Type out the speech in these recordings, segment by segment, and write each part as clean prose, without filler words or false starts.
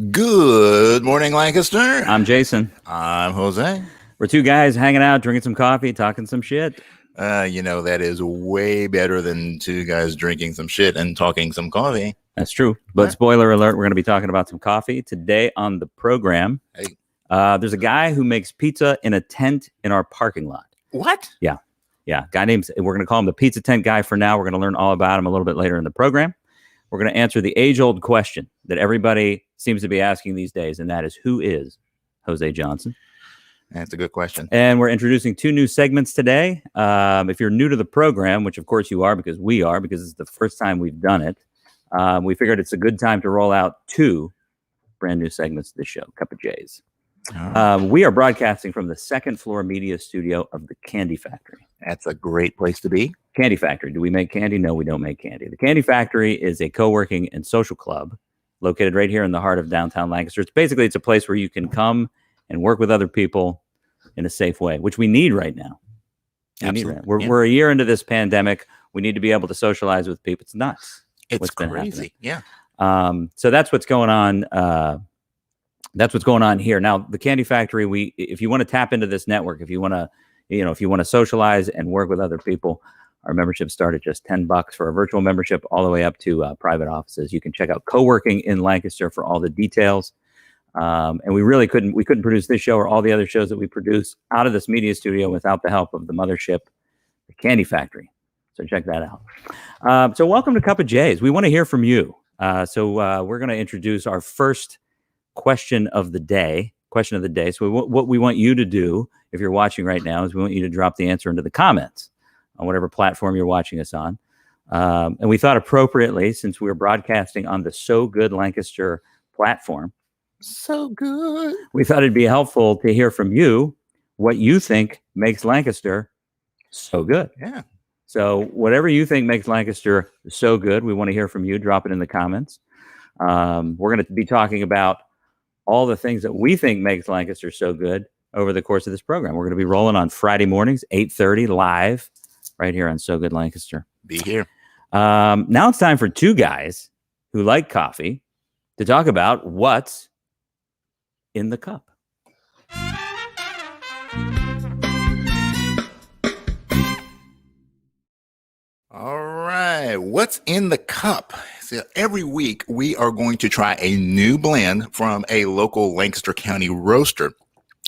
Good morning, Lancaster. I'm Jason. I'm Jose. We're two guys hanging out, drinking some coffee, talking some shit. That is way better than two guys drinking some shit and talking some coffee. That's true. But spoiler alert, we're going to be talking about some coffee today on the program. Hey. There's a guy who makes pizza in a tent in our parking lot. What? Yeah. We're going to call him the pizza tent guy for now. We're going to learn all about him a little bit later in the program. We're going to answer the age-old question that everybody seems to be asking these days, and that is, who is Jose Johnson? That's a good question. And we're introducing two new segments today. If you're new to the program, which of course you are because we are, because it's the first time we've done it, we figured it's a good time to roll out two brand new segments to the show, Cup of J's. We are broadcasting from the second floor media studio of the Candy Factory. That's a great place to be. Candy Factory. Do we make candy? No, we don't make candy. The Candy Factory is a co-working and social club located right here in the heart of downtown Lancaster. It's a place where you can come and work with other people in a safe way, which we need right now. We're a year into this pandemic. We need to be able to socialize with people. It's nuts. It's crazy. Yeah. So that's what's going on. That's what's going on here. Now, the Candy Factory, if you want to tap into this network, if you want to socialize and work with other people, our memberships start at just $10 for a virtual membership, all the way up to private offices. You can check out Co-working in Lancaster for all the details. And we couldn't produce this show or all the other shows that we produce out of this media studio without the help of the mothership, the Candy Factory. So check that out. So welcome to Cup of J's. We want to hear from you. So we're going to introduce our first question of the day. So what we want you to do, if you're watching right now, is we want you to drop the answer into the comments on whatever platform you're watching us on. And we thought appropriately, since we were broadcasting on the So Good Lancaster platform, So good. we thought it'd be helpful to hear from you what you think makes Lancaster so good. Yeah. So whatever you think makes Lancaster so good, we want to hear from you. Drop it in the comments. We're going to be talking about all the things that we think makes Lancaster so good over the course of this program. We're going to be rolling on Friday mornings, 8:30 live, right here on So Good Lancaster. Be here. Now it's time for two guys who like coffee to talk about what's in the cup. All right. What's in the cup? So every week we are going to try a new blend from a local Lancaster County roaster.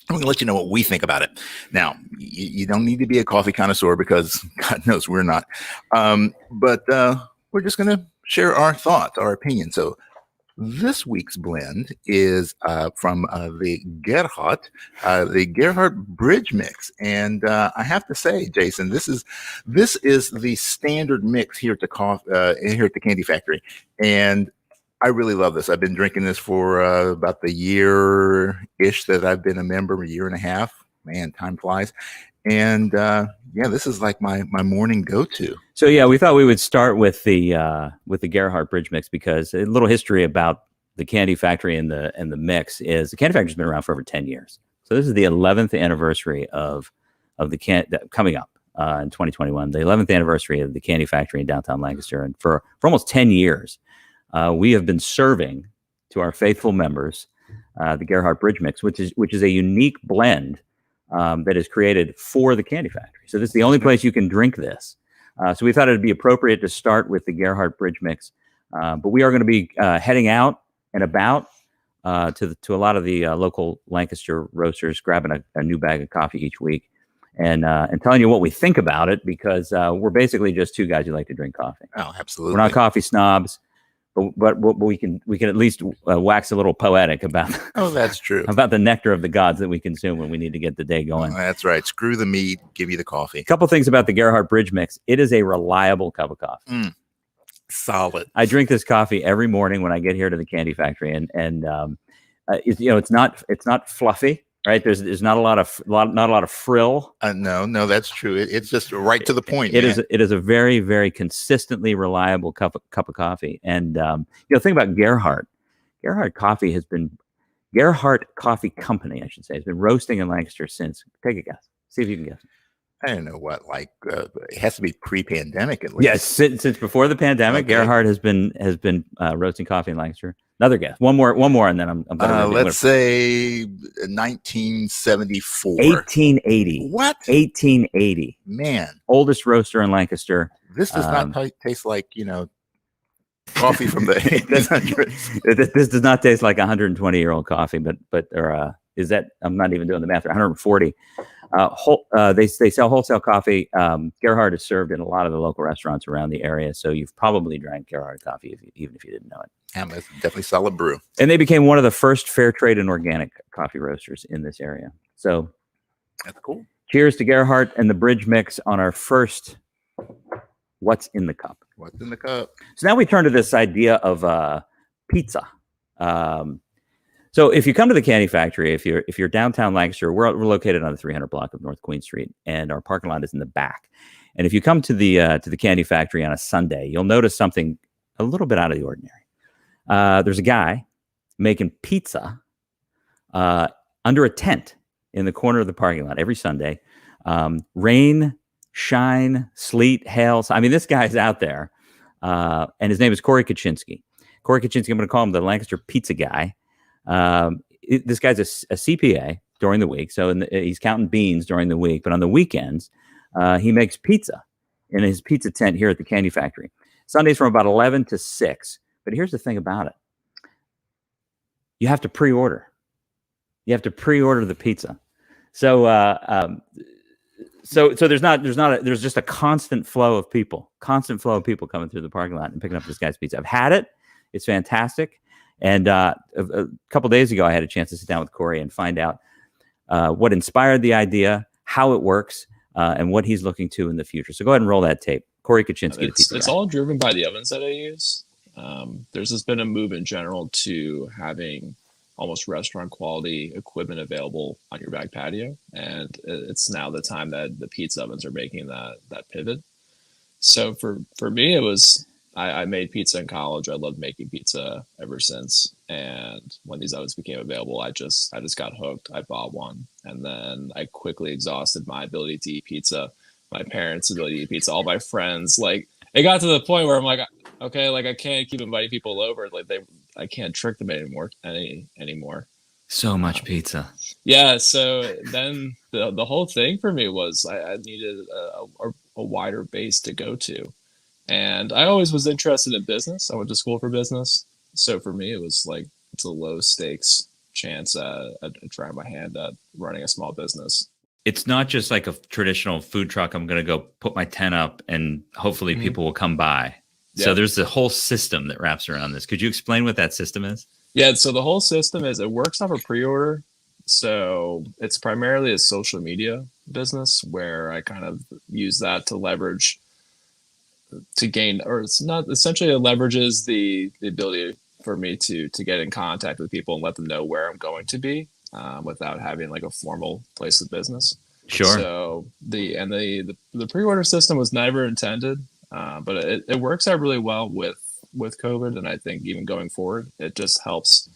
I'm going to let you know what we think about it. Now, you don't need to be a coffee connoisseur because God knows we're not. But we're just going to share our thoughts, our opinions. So this week's blend is from the Gerhart Bridge mix. And I have to say, Jason, this is the standard mix here at the Candy Factory. And I really love this. I've been drinking this for about the year-ish that I've been a member, a year and a half. Man, time flies. And this is like my morning go-to. So yeah, we thought we would start with the Gerhart Bridge mix because a little history about the Candy Factory and the mix is the Candy Factory's been around for over 10 years. So this is the 11th anniversary of coming up in 2021, the 11th anniversary of the Candy Factory in downtown Lancaster, and for almost 10 years. We have been serving to our faithful members the Gerhart Bridge mix, which is a unique blend that is created for the Candy Factory. So this is the only place you can drink this. So we thought it'd be appropriate to start with the Gerhart Bridge mix. But we are going to be heading out and about to a lot of the local Lancaster roasters, grabbing a new bag of coffee each week and telling you what we think about it, because we're basically just two guys who like to drink coffee. Oh, absolutely. We're not coffee snobs. But we can at least wax a little poetic about. Oh, that's true. About the nectar of the gods that we consume when we need to get the day going. Oh, that's right. Screw the meat, give you the coffee. A couple things about the Gerhart Bridge mix. It is a reliable cup of coffee. Solid. I drink this coffee every morning when I get here to the Candy Factory, and it's not fluffy. Right, there's not a lot of frill. No, that's true. It's just right to the point. It is a very, very consistently reliable cup of coffee. And think about Gerhart. Gerhart Coffee Company, I should say, has been roasting in Lancaster since. Take a guess. See if you can guess. I don't know what. It has to be pre-pandemic at least. Yes, since before the pandemic, okay. Gerhart has been roasting coffee in Lancaster Another guess. One more, and then I'm gonna let's say 1974. 1880. What? 1880. Man, Oldest roaster in Lancaster. this does not taste like, coffee from the 1800s. This does not taste like 120-year-old coffee, but is that, I'm not even doing the math, 140. They sell wholesale coffee. Gerhard is served in a lot of the local restaurants around the area, so you've probably drank Gerhard coffee even if you didn't know it. Yeah, it's definitely solid brew. And they became one of the first fair trade and organic coffee roasters in this area. So that's cool. Cheers to Gerhart and the Bridge mix on our first What's in the Cup. What's in the cup? So now we turn to this idea of pizza. So if you come to the Candy Factory, if you're downtown Lancaster, we're located on the 300 block of North Queen Street, and our parking lot is in the back. And if you come to the Candy Factory on a Sunday, you'll notice something a little bit out of the ordinary. There's a guy making pizza under a tent in the corner of the parking lot every Sunday. Rain, shine, sleet, hail. I mean, this guy's out there, and his name is Corey Kaczynski. Corey Kaczynski, I'm going to call him the Lancaster Pizza Guy. This guy's a CPA during the week, so he's counting beans during the week, but on the weekends, he makes pizza in his pizza tent here at the Candy Factory. Sundays from about 11 to 6. But here's the thing about it. You have to pre-order. You have to pre-order the pizza. So there's just a constant flow of people coming through the parking lot and picking up this guy's pizza. I've had it. It's fantastic. And a couple days ago, I had a chance to sit down with Corey and find out what inspired the idea, how it works, and what he's looking to in the future. So go ahead and roll that tape. Corey Kaczynski. It's all driven by the ovens that I use. There's just been a move in general to having almost restaurant quality equipment available on your back patio. And it's now the time that the pizza ovens are making that pivot. So for me, it was, I made pizza in college. I loved making pizza ever since. And when these ovens became available, I just got hooked. I bought one. And then I quickly exhausted my ability to eat pizza, my parents' ability to eat pizza, all my friends. Like, it got to the point where I'm like, okay, like I can't keep inviting people over. Like I can't trick them anymore. So much pizza. Yeah. So then the whole thing for me was I needed a wider base to go to. And I always was interested in business. I went to school for business. So for me, it was like, it's a low stakes chance at trying my hand at running a small business. It's not just like a traditional food truck. I'm going to go put my tent up and hopefully people will come by. Yeah. So there's the whole system that wraps around this. Could you explain what that system is? Yeah. So the whole system is, it works off a pre-order. So it's primarily a social media business where I kind of use that to leverage to gain, or it's not, essentially it leverages the ability for me to get in contact with people and let them know where I'm going to be without having like a formal place of business. Sure. So the pre-order system was never intended, but it works out really well with COVID. And I think even going forward, it just helps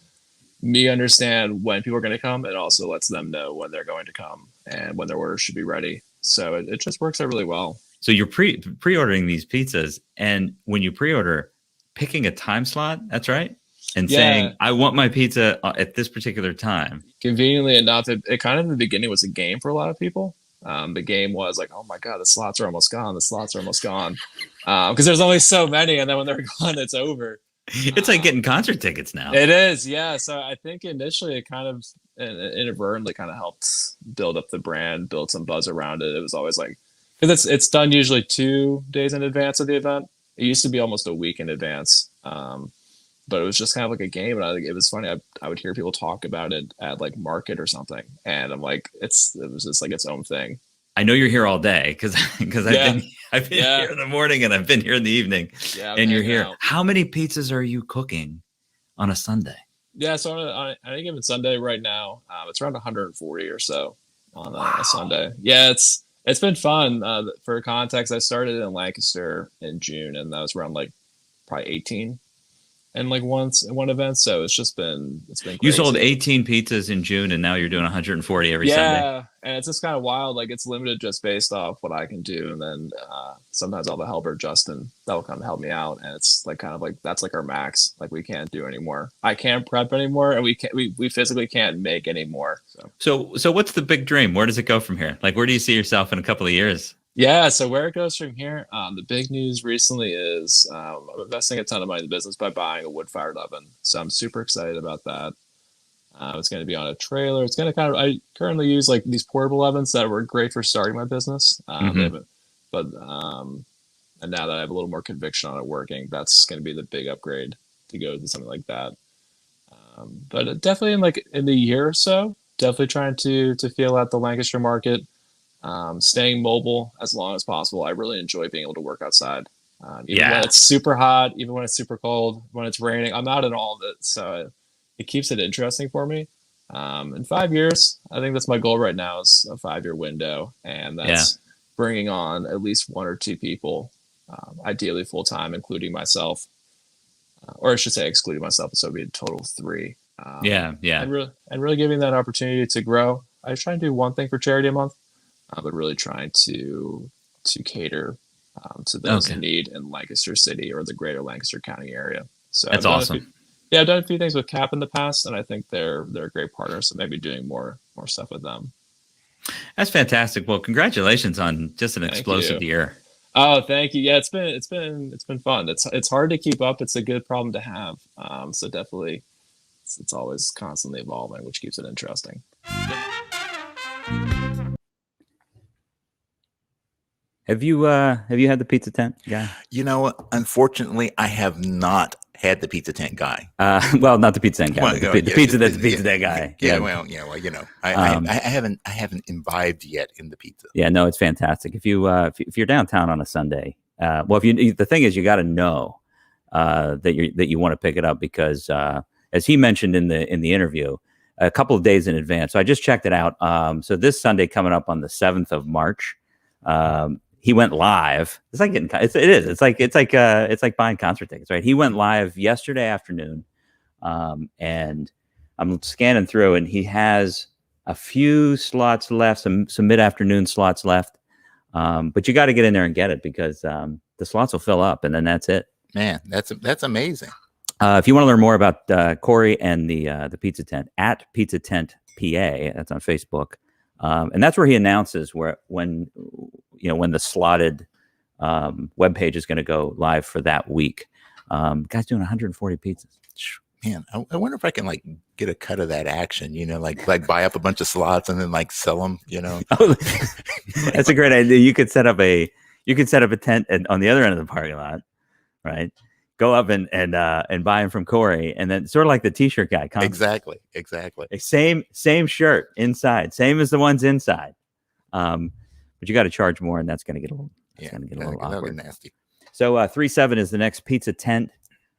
me understand when people are going to come, and also lets them know when they're going to come and when their orders should be ready. So it just works out really well. So you're pre-ordering these pizzas, and when you pre-order, picking a time slot, that's right? And saying, I want my pizza at this particular time. Conveniently enough, it kind of in the beginning was a game for a lot of people. The game was like, oh my God, the slots are almost gone. The slots are almost gone. Because there's only so many, and then when they're gone, it's over. It's like getting concert tickets now. It is, yeah. So I think initially it kind of inadvertently kind of helped build up the brand, build some buzz around it. It was always like, because it's done usually 2 days in advance of the event. It used to be almost a week in advance. But it was just kind of like a game. And it was funny. I would hear people talk about it at like market or something. And I'm like, it was just like its own thing. I know you're here all day because I've been here in the morning and I've been here in the evening. Yeah, and you're here. How many pizzas are you cooking on a Sunday? Yeah, so on any given Sunday right now, it's around 140 or so on a Sunday. Yeah, it's been fun. For context, I started in Lancaster in June, and that was around like probably 18 and like once in one event. So it's been crazy. You sold 18 pizzas in June, and now you're doing 140 every Sunday. and it's just kind of wild. Like it's limited just based off what I can do, and then sometimes I'll have a helper, Justin, that will come help me out, and it's like kind of like that's like our max. Like we can't do anymore. I can't prep anymore, and we physically can't make anymore. So what's the big dream? Where does it go from here? Like, where do you see yourself in a couple of years? Yeah, so where it goes from here, the big news recently is I'm investing a ton of money in the business by buying a wood-fired oven. So I'm super excited about that. It's going to be on a trailer. It's going to I currently use like these portable ovens that were great for starting my business. And now that I have a little more conviction on it working, that's going to be the big upgrade to go to something like that. But definitely in the year or so, definitely trying to feel out the Lancaster market. Staying mobile as long as possible. I really enjoy being able to work outside. Even when it's super hot, even when it's super cold, when it's raining, I'm out in all of it. So it keeps it interesting for me. In 5 years, I think that's my goal right now is a 5-year window. And that's bringing on at least 1 or 2 people, ideally full time, including myself. Or I should say excluding myself. So it'd be a total of 3. And really giving that opportunity to grow. I try and do one thing for charity a month. But really trying to cater to those in need in Lancaster City or the greater Lancaster County area. So that's awesome. I've done a few things with CUPPA in the past, and I think they're a great partner. So maybe doing more stuff with them. That's fantastic. Well, congratulations on just an explosive year. Oh, thank you. Yeah, it's been fun. It's hard to keep up. It's a good problem to have. So definitely, it's always constantly evolving, which keeps it interesting. Have you had the pizza tent guy? You know, unfortunately, I have not had the pizza tent guy. Well, not the pizza tent guy. The pizza tent guy. I haven't imbibed yet in the pizza. Yeah, no, it's fantastic. If you're downtown on a Sunday, the thing is, you got to know that you want to pick it up because as he mentioned in the interview, a couple of days in advance. So I just checked it out. So this Sunday coming up on the 7th of March. He went live. It's like it's like buying concert tickets, right? He went live yesterday afternoon, and I'm scanning through, and he has a few slots left, some mid-afternoon slots left. But you got to get in there and get it because the slots will fill up, and then that's it. Man, that's amazing. If you want to learn more about Corey and the pizza tent, at Pizza Tent PA, that's on Facebook. And that's where he announces when the slotted webpage is going to go live for that week. Guy's doing 140 pizzas. Man, I wonder if I can get a cut of that action. Like buy up a bunch of slots and then sell them. That's a great idea. You could set up a tent on the other end of the parking lot, right? Go up and buy them from Corey, and then sort of like the T-shirt guy. Exactly. Same shirt inside, same as the ones inside. But you got to charge more, and that's going to get a little awkward. Nasty. So 3/7 is the next pizza tent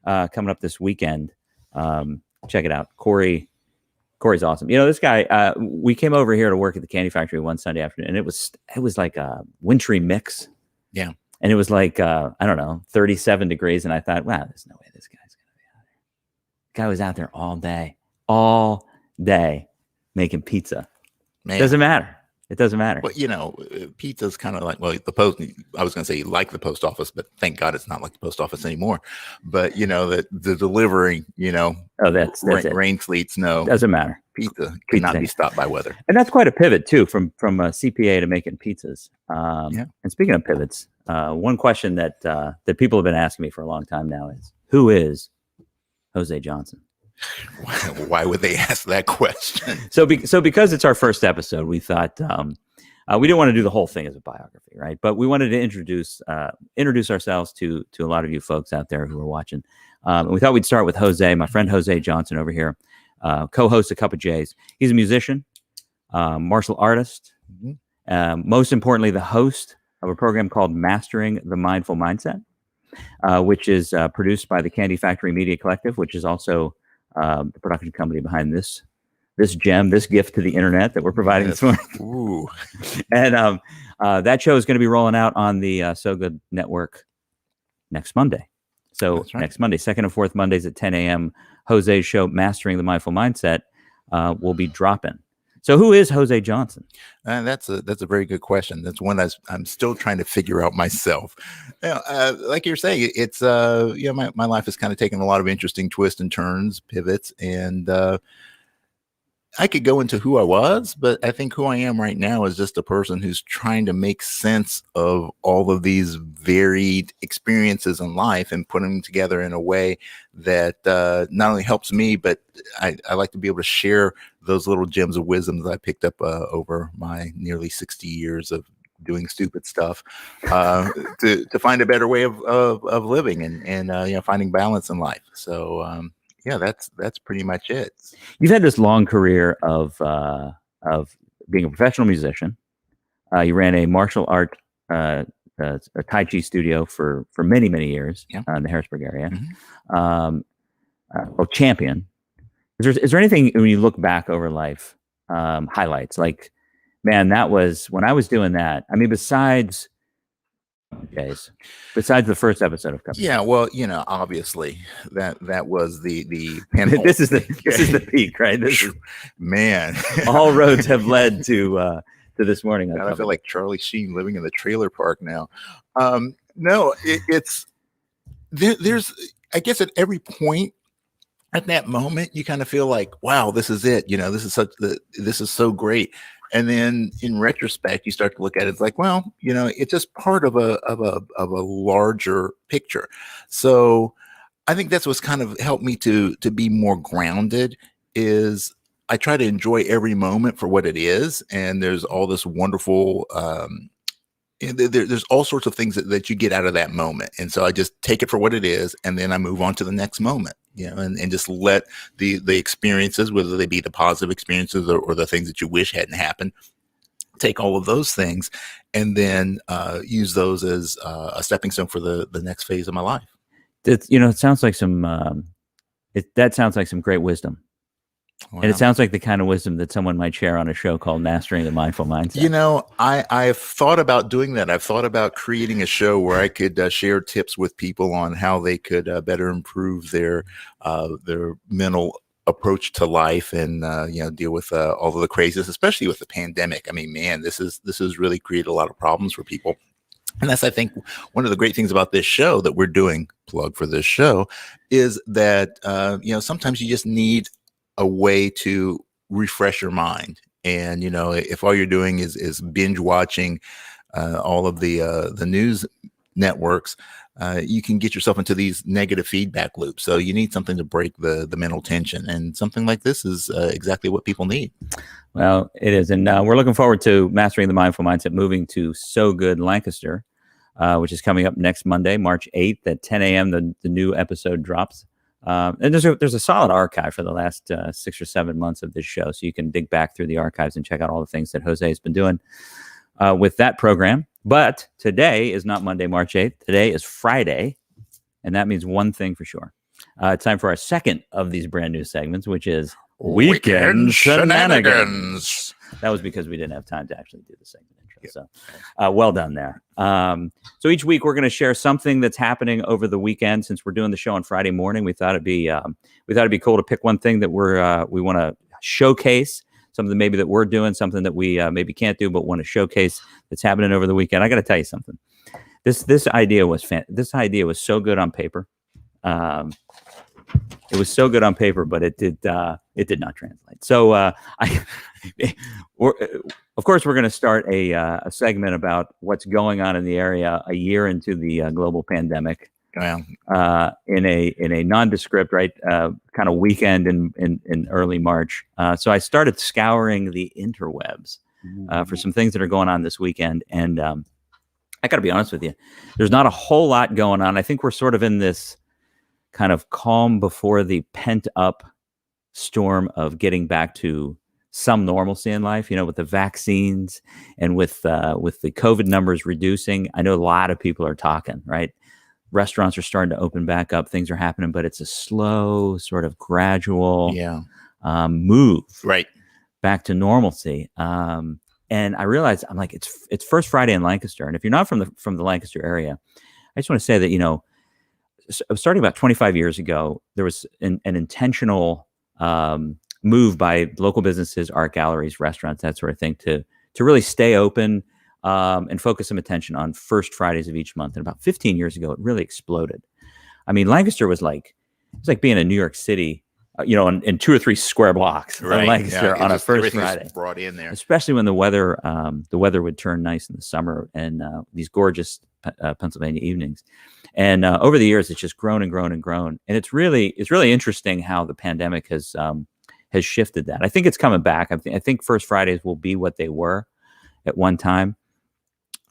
coming up this weekend. Check it out. Corey's awesome. This guy. We came over here to work at the candy factory one Sunday afternoon, and it was like a wintry mix. Yeah. And it was like, I don't know, 37 degrees. And I thought, wow, there's no way this guy's going to be out there. The guy was out there all day making pizza. Man. It doesn't matter. Well, pizza's kind of like, the post, I was going to say like the post office, but thank God it's not like the post office anymore. But, the delivery, that's it. Rain, sleet, snow. Doesn't matter. Pizza cannot be stopped by weather. And that's quite a pivot, too, from CPA to making pizzas. And speaking of pivots, one question that people have been asking me for a long time now is, who is Jose Johnson? Why would they ask that question? So because it's our first episode, we thought we didn't want to do the whole thing as a biography, right? But we wanted to introduce ourselves to a lot of you folks out there who are watching. And we thought we'd start with Jose, my friend Jose Johnson over here, co-host of CUPPA J's. He's a musician, martial artist, most importantly, the host of a program called Mastering the Mindful Mindset, which is produced by the Candy Factory Media Collective, which is also the production company behind this gem, this gift to the internet that we're providing this morning. Ooh. And that show is going to be rolling out on the So Good Network next Monday. So next Monday, second and fourth Mondays at 10 a.m., Jose's show, Mastering the Mindful Mindset, will be dropping. So who is Jose Johnson? That's a very good question. That's one I'm still trying to figure out myself. Like you're saying, it's my life has kind of taken a lot of interesting twists and turns, pivots, and I could go into who I was, but I think who I am right now is just a person who's trying to make sense of all of these varied experiences in life and put them together in a way that not only helps me, but I like to be able to share those little gems of wisdom that I picked up over my nearly 60 years of doing stupid stuff to find a better way of living and finding balance in life. So yeah, that's pretty much it. You've had this long career of being a professional musician. You ran a martial art a Tai Chi studio for many years in the Harrisburg area. Champion. Is there anything when you look back over life, highlights like, man, that was when I was doing that? I mean, besides the first episode of CUPPA. Yeah, well, obviously that was the pinhole. this is the peak, right? Man, all roads have led to this morning. God, I feel like Charlie Sheen living in the trailer park now. No, there's I guess at every point at that moment you kind of feel like, wow, this is it. This is so great. And then in retrospect, you start to look at it, it's like, well, it's just part of a larger picture. So I think that's what's kind of helped me to be more grounded is I try to enjoy every moment for what it is. And there's all this wonderful, there's all sorts of things that you get out of that moment. And so I just take it for what it is. And then I move on to the next moment, and just let the experiences, whether they be the positive experiences or the things that you wish hadn't happened, take all of those things and then use those as a stepping stone for the next phase of my life. It sounds like that sounds like some great wisdom. Wow. And it sounds like the kind of wisdom that someone might share on a show called Mastering the Mindful Mindset. I've thought about doing that. I've thought about creating a show where I could share tips with people on how they could better improve their mental approach to life and deal with all of the craziness, especially with the pandemic. I mean, man, this has really created a lot of problems for people. And that's, I think, one of the great things about this show that we're doing, plug for this show, is that, sometimes you just need a way to refresh your mind. And, if all you're doing is binge watching all of the news networks, you can get yourself into these negative feedback loops. So you need something to break the mental tension. And something like this is exactly what people need. Well, it is. And we're looking forward to Mastering the Mindful Mindset, moving to So Good Lancaster, which is coming up next Monday, March 8th at 10 a.m. The new episode drops. And there's a solid archive for the last 6 or 7 months of this show. So you can dig back through the archives and check out all the things that Jose has been doing with that program. But today is not Monday, March 8th. Today is Friday. And that means one thing for sure. It's time for our second of these brand new segments, which is Weekend Shenanigans. That was because we didn't have time to actually do the segment intro. Yep. So well done there. So each week we're going to share something that's happening over the weekend. Since we're doing the show on Friday morning, we thought it'd be cool to pick one thing that we want to showcase, something maybe that we're doing, something that we maybe can't do but want to showcase that's happening over the weekend. I got to tell you something. This idea was so good on paper. It was so good on paper, but it did not translate. So of course, we're going to start a segment about what's going on in the area a year into the global pandemic. Wow. In a nondescript, right, kind of weekend in early March. So I started scouring the interwebs for some things that are going on this weekend, and I got to be honest with you, there's not a whole lot going on. I think we're sort of in this kind of calm before the pent up storm of getting back to some normalcy in life, with the vaccines and with the COVID numbers reducing. I know a lot of people are talking, right? Restaurants are starting to open back up. Things are happening, but it's a slow, sort of gradual move right back to normalcy. And I realized I'm like, it's First Friday in Lancaster, and if you're not from the Lancaster area, I just want to say that starting about 25 years ago, there was an intentional move by local businesses, art galleries, restaurants, that sort of thing, to really stay open and focus some attention on first Fridays of each month. And about 15 years ago, it really exploded. I mean, Lancaster was like, it was like being in New York City, in 2 or 3 square blocks of Lancaster on a first Friday. Brought in there, especially when the weather would turn nice in the summer and these gorgeous Pennsylvania evenings. And over the years, it's just grown and grown and grown. And it's really interesting how the pandemic has shifted that. I think it's coming back. I think First Fridays will be what they were at one time,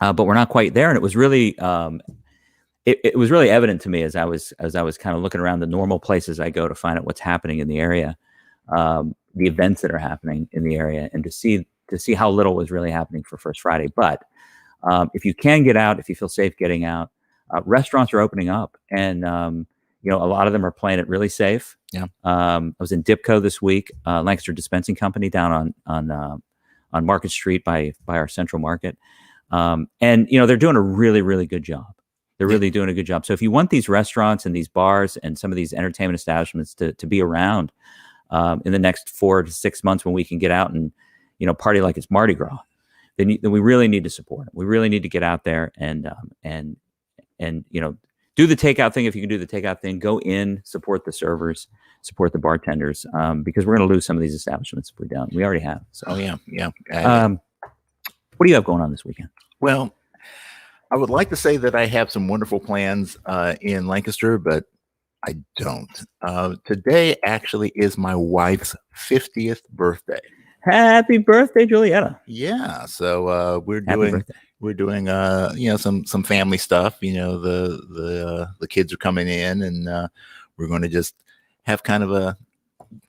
but we're not quite there. And it was really it was really evident to me as I was kind of looking around the normal places I go to find out what's happening in the area, the events that are happening in the area, and to see how little was really happening for First Friday. But if you can get out, if you feel safe getting out, restaurants are opening up, and a lot of them are playing it really safe. Yeah. I was in Dipco this week, Lancaster Dispensing Company down on Market Street by our Central Market, and they're doing a really, really good job. They're really doing a good job. So if you want these restaurants and these bars and some of these entertainment establishments to be around in the next 4 to 6 months, when we can get out and party like it's Mardi Gras, then we really need to support them. We really need to get out there and do the takeout thing. If you can do the takeout thing, go in, support the servers, support the bartenders, because we're going to lose some of these establishments if we don't. We already have. So. Oh yeah. What do you have going on this weekend? Well, I would like to say that I have some wonderful plans in Lancaster, but I don't. Today actually is my wife's 50th birthday. Happy birthday, Julietta. Yeah. So we're doing some family stuff. The kids are coming in, and we're going to just have kind of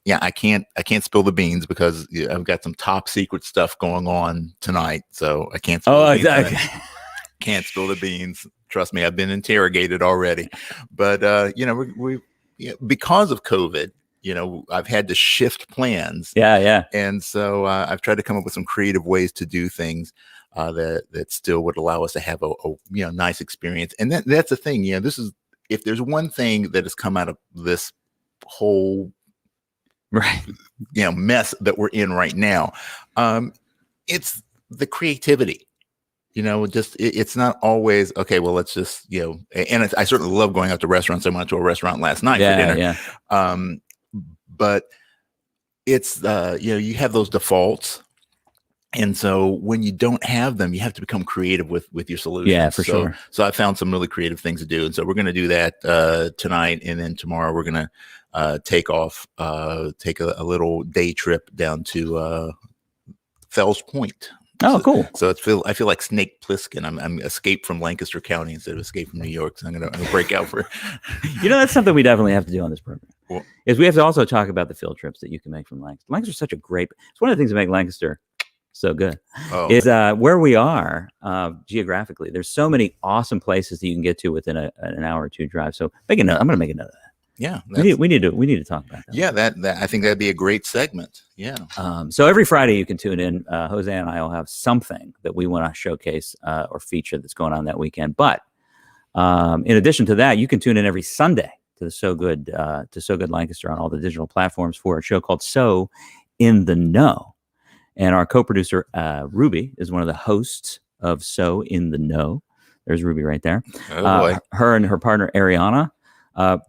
I can't spill the beans because I've got some top secret stuff going on tonight. So I can't spill the beans. Exactly. Can't spill the beans. Trust me, I've been interrogated already. But we because of COVID, I've had to shift plans. Yeah. And so I've tried to come up with some creative ways to do things that still would allow us to have a nice experience. And that's the thing. This is, if there's one thing that has come out of this whole mess that we're in right now, it's the creativity. It's not always okay. Well, let's just and I certainly love going out to restaurants. I went to a restaurant last night for dinner. Yeah. But it's you have those defaults, and so when you don't have them, you have to become creative with your solutions. Yeah, for sure. So I found some really creative things to do, and so we're going to do that tonight, and then tomorrow we're going to take a little day trip down to Fells Point. Oh, cool. So I feel like Snake Plissken. I'm escaped from Lancaster County instead of escape from New York. So I'm gonna break out for. That's something we definitely have to do on this program. Well, is we have to also talk about the field trips that you can make from Lancaster. Lancaster's such a great. It's one of the things that make Lancaster so good. Is where we are geographically. There's so many awesome places that you can get to within an hour or two drive. So I'm going to make a note of that. Yeah, we need to talk about that. Yeah, that I think that'd be a great segment. Yeah. So every Friday you can tune in. Jose and I will have something that we want to showcase or feature that's going on that weekend. But in addition to that, you can tune in every Sunday to the So Good Lancaster on all the digital platforms for a show called So in the Know. And our co-producer Ruby is one of the hosts of So in the Know. There's Ruby right there. Oh boy. Her and her partner Ariana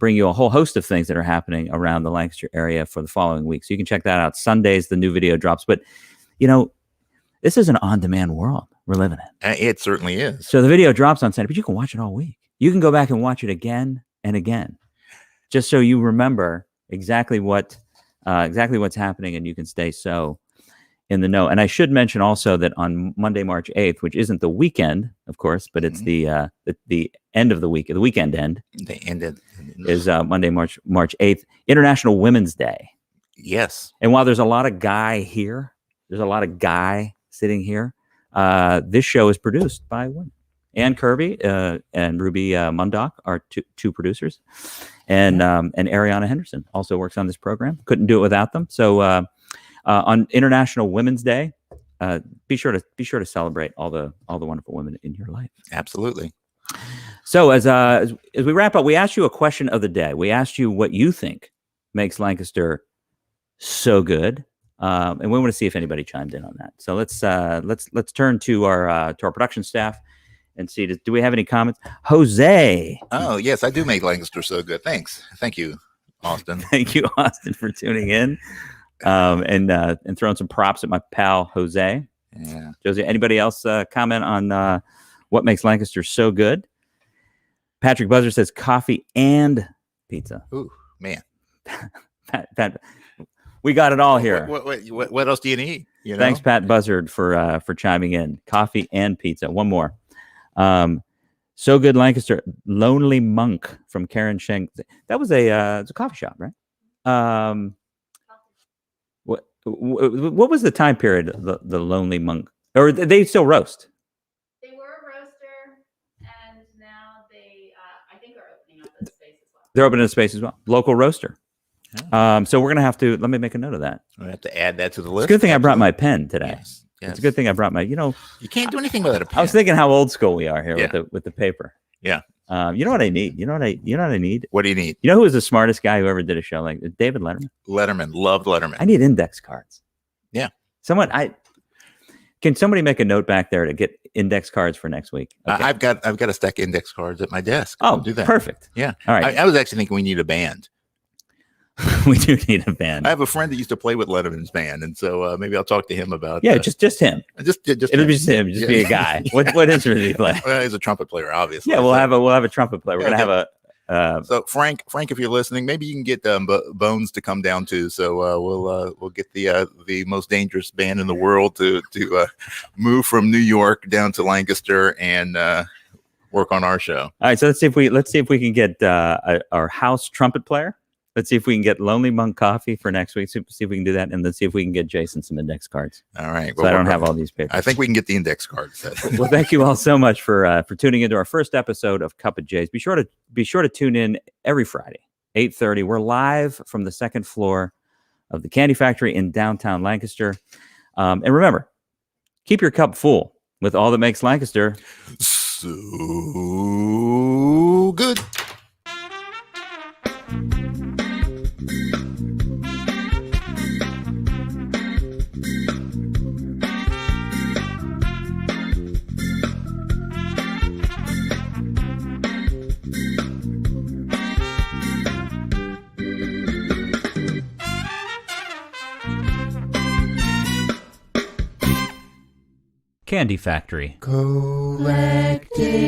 bring you a whole host of things that are happening around the Lancaster area for the following week. So you can check that out. Sundays, the new video drops. But, this is an on-demand world we're living in. It certainly is. So the video drops on Sunday, but you can watch it all week. You can go back and watch it again and again, just so you remember exactly what's happening, and you can stay in the know. And I should mention also that on Monday, March 8th, which isn't the weekend, of course, but it's the end of the week, the weekend end. The end is Monday, March 8th, International Women's Day. Yes. And while there's a lot of guy sitting here, this show is produced by women. Ann Kirby and Ruby Mundock are two producers, and Ariana Henderson also works on this program. Couldn't do it without them. So on International Women's Day, be sure to celebrate all the wonderful women in your life. Absolutely. So as we wrap up, we asked you a question of the day. We asked you what you think makes Lancaster So Good. And we want to see if anybody chimed in on that. So let's turn to our production staff and see. Do we have any comments? Jose. Oh yes, I do make Lancaster so good. Thank you, Austin. Thank you, Austin, for tuning in and throwing some props at my pal Jose. Yeah. Josie, anybody else comment on what makes Lancaster so good? Patrick Buzzer says coffee and pizza. Ooh, man. Pat, we got it all here. What else do you need? You know? Thanks, Pat Buzzard, for chiming in. Coffee and pizza. One more. So Good Lancaster. Lonely Monk from Karen Shank. That was it's a coffee shop, right? What was the time period of the Lonely Monk? Or they still roast? They were a roaster, and now they, I think, are opening up a space as well. They're opening a space as well. Local roaster. Yeah. So we're going to have to, let me make a note of that. We have to add that to the list. It's a good thing I brought my pen today. Yes. It's a good thing I brought my, You can't do anything without a pen. I was thinking how old school we are here with the paper. Yeah. You know what I need? You know what I need? What do you need? You know who was the smartest guy who ever did a show like David Letterman? Letterman. Loved Letterman. I need index cards. Yeah. Can somebody make a note back there to get index cards for next week? Okay. I've got a stack of index cards at my desk. Oh, I'll do that. Perfect. Yeah. All right. I was actually thinking we need a band. We do need a band. I have a friend that used to play with Letterman's band, and so maybe I'll talk to him about. Yeah, just him. Just It'll be just him. Just be a guy. What instrument does he play? Well, he's a trumpet player, obviously. Yeah, we'll have a trumpet player. We're gonna have a. So Frank, if you're listening, maybe you can get Bones to come down too. So we'll get the most dangerous band in the world to move from New York down to Lancaster and work on our show. All right, so let's see if we can get our house trumpet player. Let's see if we can get Lonely Monk coffee for next week. See if we can do that, and let's see if we can get Jason some index cards. All right. So I don't have all these papers. I think we can get the index cards. Well, thank you all so much for tuning into our first episode of Cup of J's. Be sure to tune in every Friday, 8:30. We're live from the second floor of the Candy Factory in downtown Lancaster. And remember, keep your cup full with all that makes Lancaster so good. Candy Factory. Collective.